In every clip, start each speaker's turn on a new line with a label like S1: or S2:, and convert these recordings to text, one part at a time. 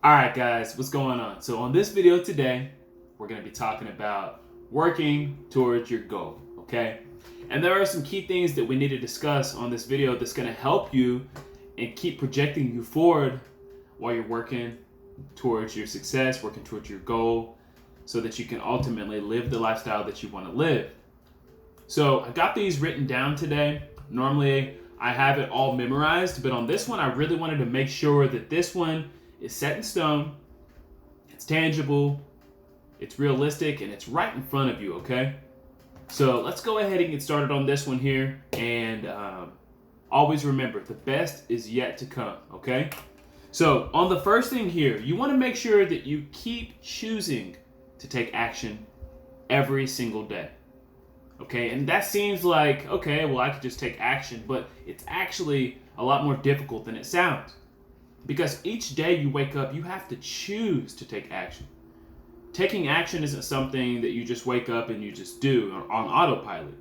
S1: Alright guys, what's going on? So on this video today, we're going to be talking about working towards your goal, okay? And there are some key things that we need to discuss on this video that's going to help you and keep projecting you forward while you're working towards your success, working towards your goal, so that you can ultimately live the lifestyle that you want to live. So I got these written down today. Normally I have it all memorized, but on this one I really wanted to make sure that this one is set in stone, it's tangible, it's realistic, and it's right in front of you, okay? So let's go ahead and get started on this one here, and always remember, the best is yet to come, okay? So on the first thing here, you want to make sure that you keep choosing to take action every single day, okay? And that seems like, okay, well, I could just take action, but it's actually a lot more difficult than it sounds. Because each day you wake up, you have to choose to take action. Taking action isn't something that you just wake up and you just do on autopilot.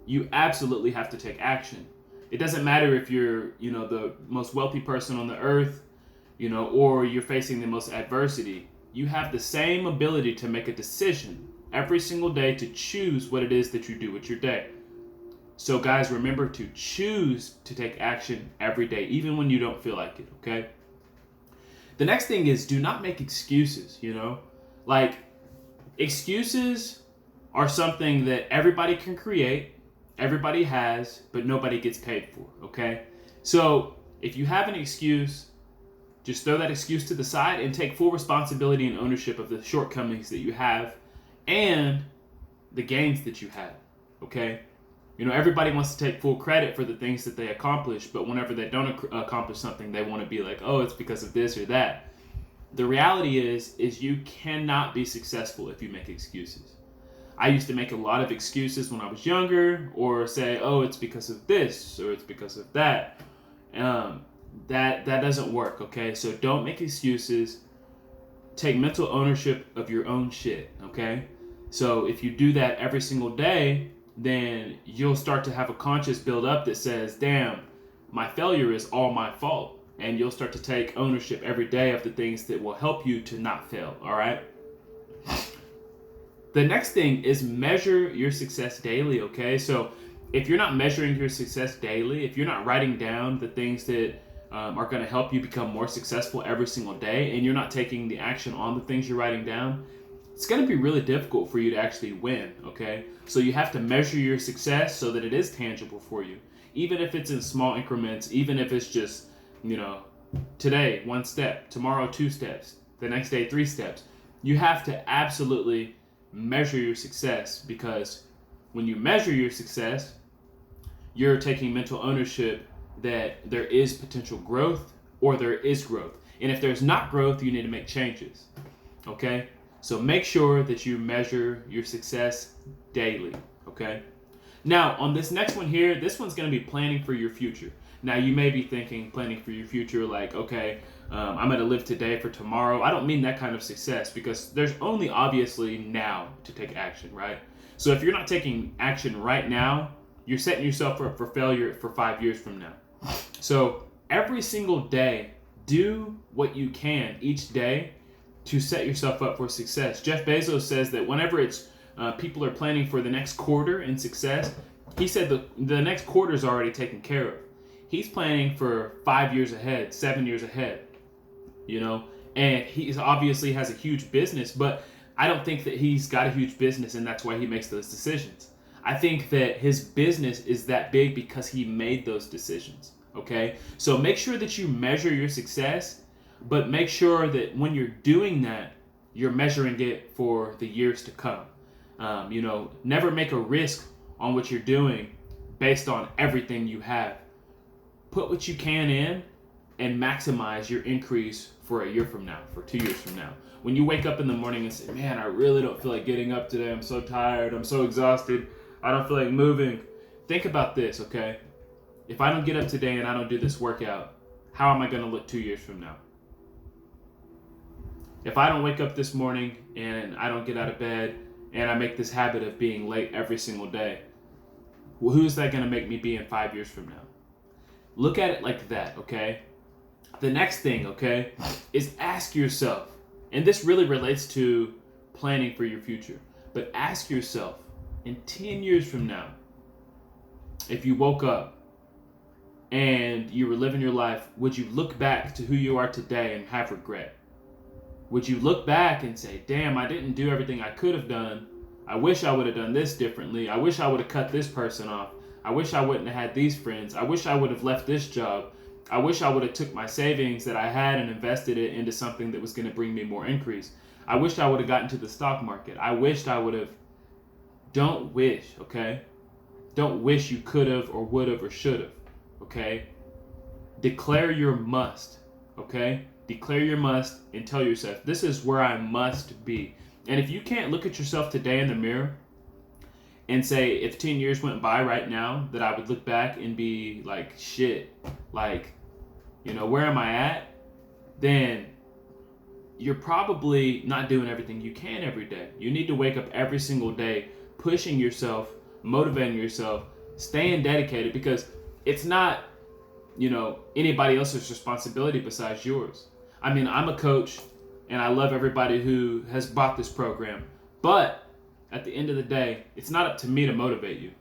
S1: You absolutely have to take action. It doesn't matter if you're, the most wealthy person on the earth, or you're facing the most adversity. You have the same ability to make a decision every single day to choose what it is that you do with your day. So guys, remember to choose to take action every day, even when you don't feel like it, okay? The next thing is, do not make excuses, Like, excuses are something that everybody can create, everybody has, but nobody gets paid for, okay? So if you have an excuse, just throw that excuse to the side and take full responsibility and ownership of the shortcomings that you have and the gains that you have, okay? Everybody wants to take full credit for the things that they accomplish, but whenever they don't accomplish something, they want to be like, oh, it's because of this or that. The reality is you cannot be successful if you make excuses. I used to make a lot of excuses when I was younger, or say, oh, it's because of this, or it's because of that. That doesn't work, okay? So don't make excuses. Take mental ownership of your own shit, okay? So if you do that every single day, then you'll start to have a conscious build up that says, damn, my failure is all my fault. And you'll start to take ownership every day of the things that will help you to not fail, all right? The next thing is measure your success daily, okay? So if you're not measuring your success daily, if you're not writing down the things that are going to help you become more successful every single day, and you're not taking the action on the things you're writing down, it's going to be really difficult for you to actually win, okay? So you have to measure your success so that it is tangible for you. Even if it's in small increments, even if it's just, today, 1 step, tomorrow, 2 steps, the next day, 3 steps. You have to absolutely measure your success, because when you measure your success, you're taking mental ownership that there is potential growth or there is growth. And if there's not growth, you need to make changes, okay? So make sure that you measure your success daily, okay? Now, on this next one here, this one's going to be planning for your future. Now, you may be thinking planning for your future like, okay, I'm going to live today for tomorrow. I don't mean that kind of success, because there's only obviously now to take action, right? So if you're not taking action right now, you're setting yourself up for failure for 5 years from now. So every single day, do what you can each day to set yourself up for success. Jeff Bezos says that whenever it's people are planning for the next quarter in success, he said the next quarter is already taken care of. He's planning for 5 years ahead, 7 years ahead, and he obviously has a huge business, but I don't think that he's got a huge business and that's why he makes those decisions. I think that his business is that big because he made those decisions, okay? So make sure that you measure your success, but make sure that when you're doing that, you're measuring it for the years to come. Never make a risk on what you're doing based on everything you have. Put what you can in and maximize your increase for a year from now, for 2 years from now. When you wake up in the morning and say, man, I really don't feel like getting up today. I'm so tired. I'm so exhausted. I don't feel like moving. Think about this, okay? If I don't get up today and I don't do this workout, how am I going to look 2 years from now? If I don't wake up this morning and I don't get out of bed and I make this habit of being late every single day, well, who's that going to make me be in 5 years from now? Look at it like that, okay? The next thing, okay, is ask yourself, and this really relates to planning for your future, but ask yourself, in 10 years from now, if you woke up and you were living your life, would you look back to who you are today and have regret? Would you look back and say, damn, I didn't do everything I could have done. I wish I would have done this differently. I wish I would have cut this person off. I wish I wouldn't have had these friends. I wish I would have left this job. I wish I would have took my savings that I had and invested it into something that was going to bring me more increase. I wish I would have gotten to the stock market. I wished I would have. Don't wish, okay? Don't wish you could have or would have or should have, okay? Declare your must, okay? Declare your must and tell yourself, this is where I must be. And if you can't look at yourself today in the mirror and say, if 10 years went by right now, that I would look back and be like, shit, like, you know, where am I at? Then you're probably not doing everything you can every day. You need to wake up every single day, pushing yourself, motivating yourself, staying dedicated, because it's not, you know, anybody else's responsibility besides yours. I mean, I'm a coach and I love everybody who has bought this program, but at the end of the day, it's not up to me to motivate you.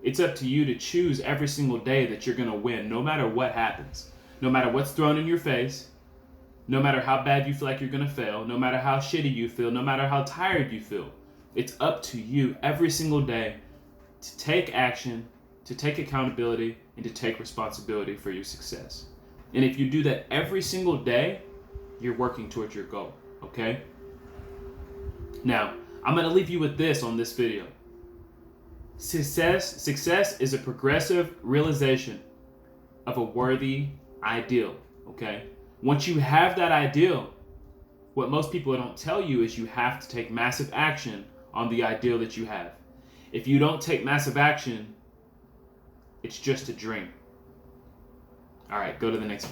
S1: It's up to you to choose every single day that you're going to win, no matter what happens, no matter what's thrown in your face, no matter how bad you feel like you're going to fail, no matter how shitty you feel, no matter how tired you feel. It's up to you every single day to take action, to take accountability, and to take responsibility for your success. And if you do that every single day, you're working towards your goal, okay? Now, I'm going to leave you with this on this video. Success is a progressive realization of a worthy ideal, okay? Once you have that ideal, what most people don't tell you is you have to take massive action on the ideal that you have. If you don't take massive action, it's just a dream. All right, go to the next video.